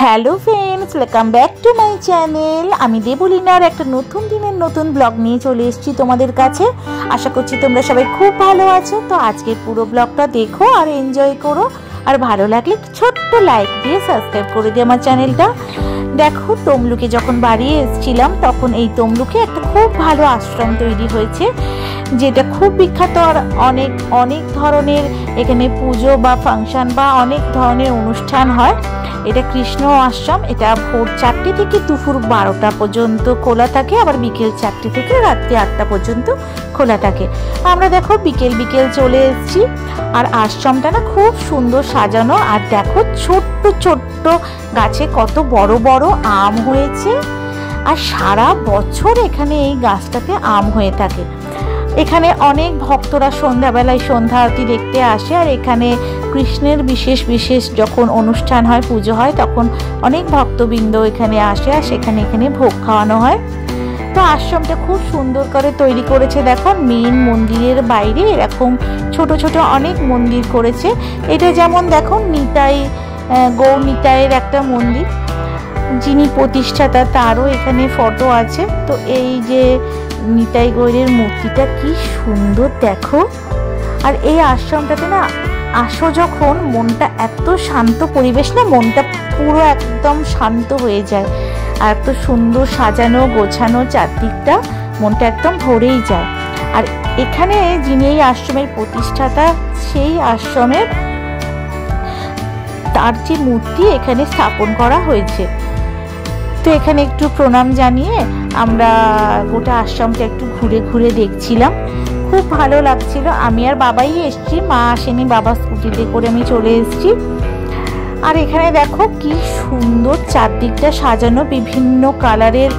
Hello friends, welcome back to my channel. আমি দেবলীনার একটা নতুন দিনের নতুন ব্লগ নিয়ে চলে এসেছি তোমাদের কাছে। আশা করছি তোমরা সবাই খুব ভালো আছো। তো আজকের পুরো ব্লগটা দেখো আর এনজয় করো, আর ভালো লাগলে ছোট্ট লাইক দিয়ে সাবস্ক্রাইব করে দিও আমার চ্যানেলটা। দেখো, তমলুকে যখন বাড়ি এসেছিলাম তখন এই তমলুকে একটা খুব ভালো আশ্রম তৈরি হয়েছে, যেটা খুব বিখ্যাত। আর অনেক অনেক ধরনের এখানে পুজো বা ফাংশন বা অনেক ধরনের অনুষ্ঠান হয়। এটা কৃষ্ণ আশ্রম। এটা ভোর 4টে থেকে দুপুর 12টা পর্যন্ত খোলা থাকে, আবার বিকেল 4টে থেকে রাত্রি 8টা পর্যন্ত খোলা থাকে। আমরা দেখো বিকেল বিকেল চলে এসেছি, আর আশ্রমটা না খুব সুন্দর সাজানো। আর দেখো ছোট্ট ছোট্ট গাছে কত বড় বড় আম হয়েছে, আর সারা বছর এখানে এই গাছটাতে আম হয়ে থাকে। এখানে অনেক ভক্তরা সন্ধ্যাবেলায় সন্ধ্যা আরতি দেখতে আসে, আর এখানে কৃষ্ণের বিশেষ বিশেষ যখন অনুষ্ঠান হয়, পুজো হয়, তখন অনেক ভক্তবৃন্দ এখানে আসে, আর এখানে ভোগ খাওয়ানো হয়। তো আশ্রমটা খুব সুন্দর করে তৈরি করেছে। দেখো, মেন মন্দিরের বাইরে এরকম ছোট ছোট অনেক মন্দির করেছে। এটা যেমন দেখো নিতাই, গৌর নিতাইয়ের একটা মন্দির, যিনি প্রতিষ্ঠাতা তারও এখানে ফটো আছে। তো এই যে নিতাই গৌরের মূর্তিটা কি সুন্দর দেখো। আর এই আশ্রমটাতে না আসো যখন, মনটা এত শান্ত পরিবেশ না, মনটা পুরো একদম শান্ত হয়ে যায়। আর এত সুন্দর সাজানো গোছানো চারদিকটা, মনটা একদম ভরেই যায়। আর এখানে যিনি এই আশ্রমের প্রতিষ্ঠাতা, সেই আশ্রমের তার যে মূর্তি এখানে স্থাপন করা হয়েছে। তো এখানে একটু প্রণাম জানিয়ে আমরা গোটা আশ্রমটা একটু ঘুরে ঘুরে দেখছিলাম। খুব ভালো লাগছিল। আমি আর বাবাই এসছি, মা আসেনি, বাবা স্কুটিতে করে আমি চলে এসেছি। আর এখানে দেখো কি সুন্দর চারদিকটা সাজানো, বিভিন্ন কালারের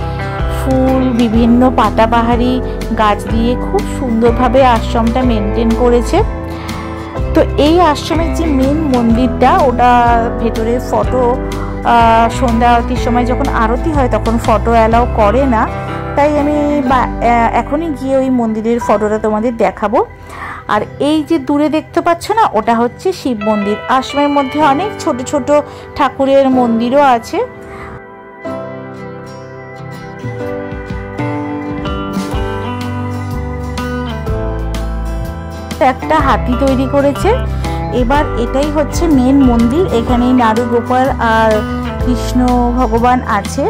ফুল, বিভিন্ন পাতাবাহারি গাছ দিয়ে খুব সুন্দরভাবে আশ্রমটা মেনটেন করেছে। তো এই আশ্রমের যে মেন মন্দিরটা, ওটা ভেতরে ফটো সন্ধ্যা আরতির সময় যখন আরতি হয় তখন ফটো অ্যালাউ করে না, তাই আমি এখনই গিয়ে ওই মন্দিরের ফটোটা তোমাদের দেখাবো। আর এই যে দূরে দেখতে পাচ্ছ না, ওটা হচ্ছে শিব মন্দির। আশ্রমের মধ্যে অনেক ছোট ছোট ঠাকুরের মন্দিরও আছে। একটা হাতি তৈরি করেছে। এবার এটাই হচ্ছে মেন মন্দির। এখানে নাড়ু গোপাল আর কৃষ্ণ ভগবান আছে।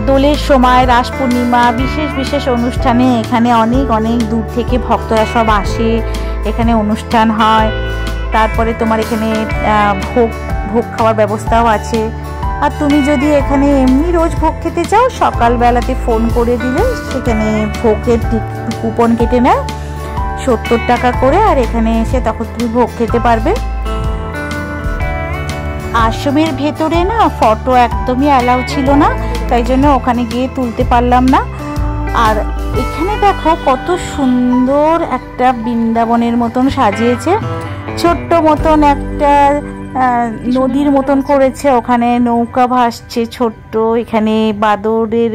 দোলের সময়, রাস পূর্ণিমা, বিশেষ বিশেষ অনুষ্ঠানে এখানে অনেক অনেক দূর থেকে ভক্তরা সব আসে, এখানে অনুষ্ঠান হয়। তারপরে তোমার এখানে ভোগ খাওয়ার ব্যবস্থাও আছে। আর তুমি যদি এখানে এমনি রোজ ভোগ খেতে চাও, সকালবেলাতে ফোন করে দিলে সেখানে ভোগের কুপন কেটে নেয় 70 টাকা করে, আর এখানে এসে তখন তুমি ভোগ খেতে পারবে। আশ্রমের ভেতরে না ফটো একদমই অ্যালাউ ছিল না, তাই জন্য ওখানে গিয়ে তুলতে পারলাম না। আর এখানে দেখো কত সুন্দর একটা বৃন্দাবনের মতন সাজিয়েছে, ছোট্ট মতন একটা নদীর মতন করেছে, ওখানে নৌকা ভাসছে ছোট্ট। এখানে বাদরের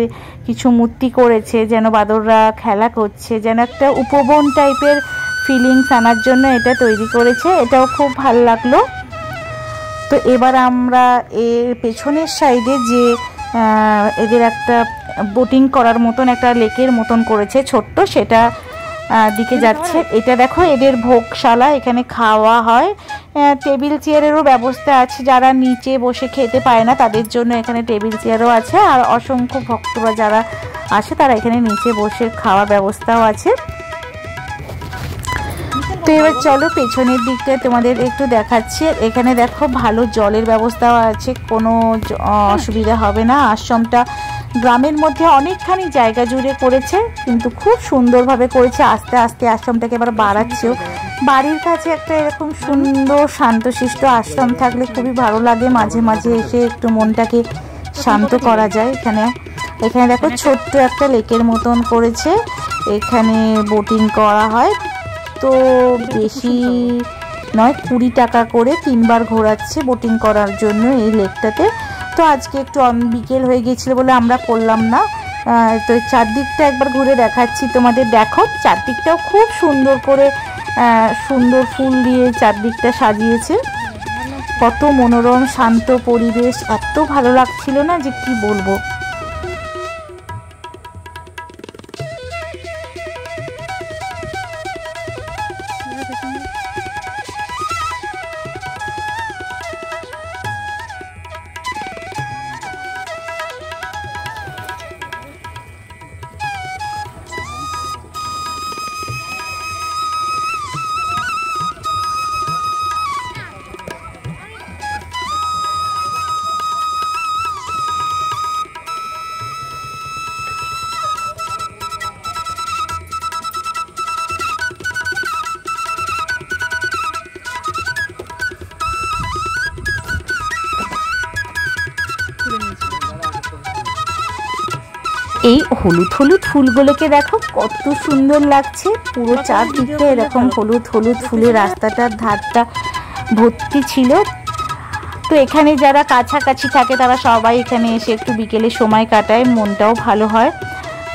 কিছু মূর্তি করেছে, যেন বাদররা খেলা করছে, যেন একটা উপবন টাইপের ফিলিংস আনার জন্য এটা তৈরি করেছে। এটাও খুব ভালো লাগলো। তো এবার আমরা এর পেছনের সাইডে যে এদের একটা বোটিং করার মতন একটা লেকের মতন করেছে ছোট্ট, সেটা দিকে যাচ্ছে। এটা দেখো এদের ভোগশালা, এখানে খাওয়া হয়। টেবিল চেয়ারেরও ব্যবস্থা আছে, যারা নিচে বসে খেতে পায় না তাদের জন্য এখানে টেবিল চেয়ারও আছে। আর অসংখ্য ভক্তরা যারা আসে তারা এখানে নিচে বসে খাওয়ার ব্যবস্থাও আছে। তো এবার চলো পেছনের দিকটা তোমাদের একটু দেখাচ্ছি। এখানে দেখো ভালো জলের ব্যবস্থাও আছে, কোনো অসুবিধা হবে না। আশ্রমটা গ্রামের মধ্যে অনেকখানি জায়গা জুড়ে করেছে, কিন্তু খুব সুন্দরভাবে করেছে। আস্তে আস্তে আশ্রমটাকে এবার বাড়াচ্ছেও। বাড়ির কাছে একটা এরকম সুন্দর শান্তশিষ্ট আশ্রম থাকলে খুবই ভালো লাগে। মাঝে মাঝে এসে একটু মনটাকে শান্ত করা যায়। এখানে দেখো ছোট্ট একটা লেকের মতন করেছে, এখানে বোটিং করা হয়। তো বেশি নয়, 20 টাকা করে 3 বার ঘোরাচ্ছে বোটিং করার জন্য এই লেকটাতে। তো আজকে একটু বিকেল হয়ে গেছিলো বলে আমরা করলাম না, তো চারদিকটা একবার ঘুরে দেখাচ্ছি তোমাদের। দেখো চারদিকটাও খুব সুন্দর করে সুন্দর ফুল দিয়ে চারদিকটা সাজিয়েছে। কত মনোরম শান্ত পরিবেশ, এত ভালো লাগছিল না যে কি বলবো। এই হলুদ হলুদ ফুলগুলোকে দেখো কত সুন্দর লাগছে। পুরো চারদিকে এরকম হলুদ হলুদ ফুলের রাস্তাটার ধারটা ভর্তি ছিল। তো এখানে যারা কাছাকাছি থাকে তারা সবাই এখানে এসে একটু বিকেলে সময় কাটায়, মনটাও ভালো হয়।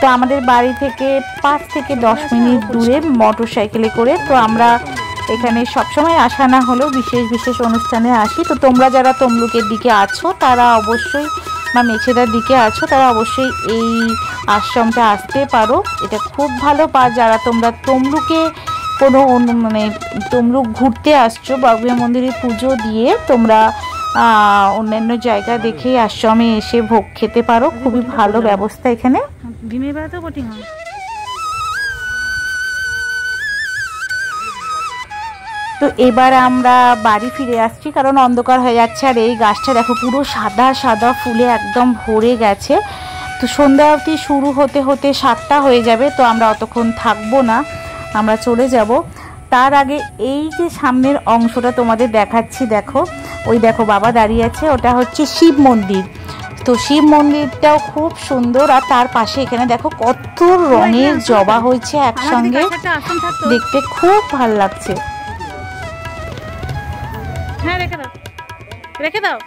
তো আমাদের বাড়ি থেকে 5 থেকে 10 মিনিট দূরে মোটর সাইকেলে করে। তো আমরা এখানে সবসময় আসা না হলেও বিশেষ বিশেষ অনুষ্ঠানে আসি। তো তোমরা যারা তমলুকের দিকে আছো তারা অবশ্যই, বা মেছেদার দিকে আছো তারা অবশ্যই এই আশ্রমটা আসতে পারো। এটা খুব ভালো। বা যারা তোমরা তমলুকে কোনো মানে তমলুক ঘুরতে আসছো, বাবুয়া মন্দিরে পুজো দিয়ে তোমরা অন্যান্য জায়গা দেখে আশ্রমে এসে ভোগ খেতে পারো। খুবই ভালো ব্যবস্থা এখানে। তো এবার আমরা বাড়ি ফিরে আসছি, কারণ অন্ধকার হয়ে যাচ্ছে। আর এই গাছটা দেখো পুরো সাদা সাদা ফুলে একদম ভরে গেছে। তো সন্ধ্যা অবধি শুরু হতে হতে 7টা হয়ে যাবে। তো আমরা অতক্ষণ থাকবো না, আমরা চলে যাব। তার আগে এই যে সামনের অংশটা তোমাদের দেখাচ্ছি, দেখো ওই দেখো বাবা দাঁড়িয়ে আছে, ওটা হচ্ছে শিব মন্দির। তো শিব মন্দিরটাও খুব সুন্দর। আর তার পাশে এখানে দেখো কত রঙের জবা হয়েছে একসঙ্গে, দেখতে খুব ভালো লাগছে। হ্যাঁ রেখে দাও, রেখে দাও।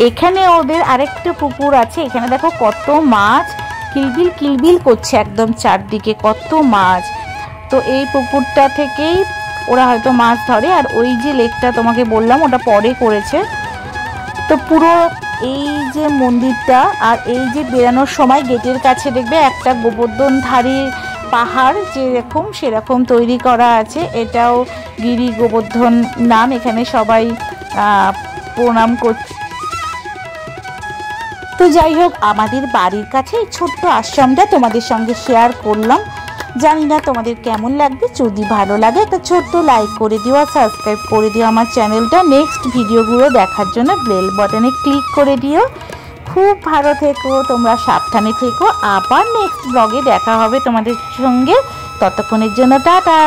এখানে ওদের আরেকটা পুকুর আছে, এখানে দেখো কত মাছ কিলবিল কিলবিল করছে একদম চারদিকে, কত মাছ। তো এই পুকুরটা থেকেই ওরা হয়তো মাছ ধরে। আর ওই যে লেকটা তোমাকে বললাম ওটা পরে করেছে। তো পুরো এই যে মন্দিরটা, আর এই যে বেরানোর সময় গেটের কাছে দেখবে একটা গোবর্ধনধারী পাহাড় যেরকম সেরকম তৈরি করা আছে। এটাও গিরি গোবর্ধন নাম, এখানে সবাই প্রণাম করছে। তো যাই হোক, আমাদের বাড়ির কাছে এই ছোট্ট আশ্রমটা তোমাদের সঙ্গে শেয়ার করলাম। জানি না তোমাদের কেমন লাগবে। যদি ভালো লাগে একটা ছোট্ট লাইক করে দিও আর সাবস্ক্রাইব করে দিও আমার চ্যানেলটা। নেক্সট ভিডিওগুলো দেখার জন্য বেল বাটনে ক্লিক করে দিও। খুব ভালো থেকো, তোমরা সাবধানে থেকো। আবার নেক্সট ব্লগে দেখা হবে তোমাদের সঙ্গে। ততক্ষণের জন্য টাটা।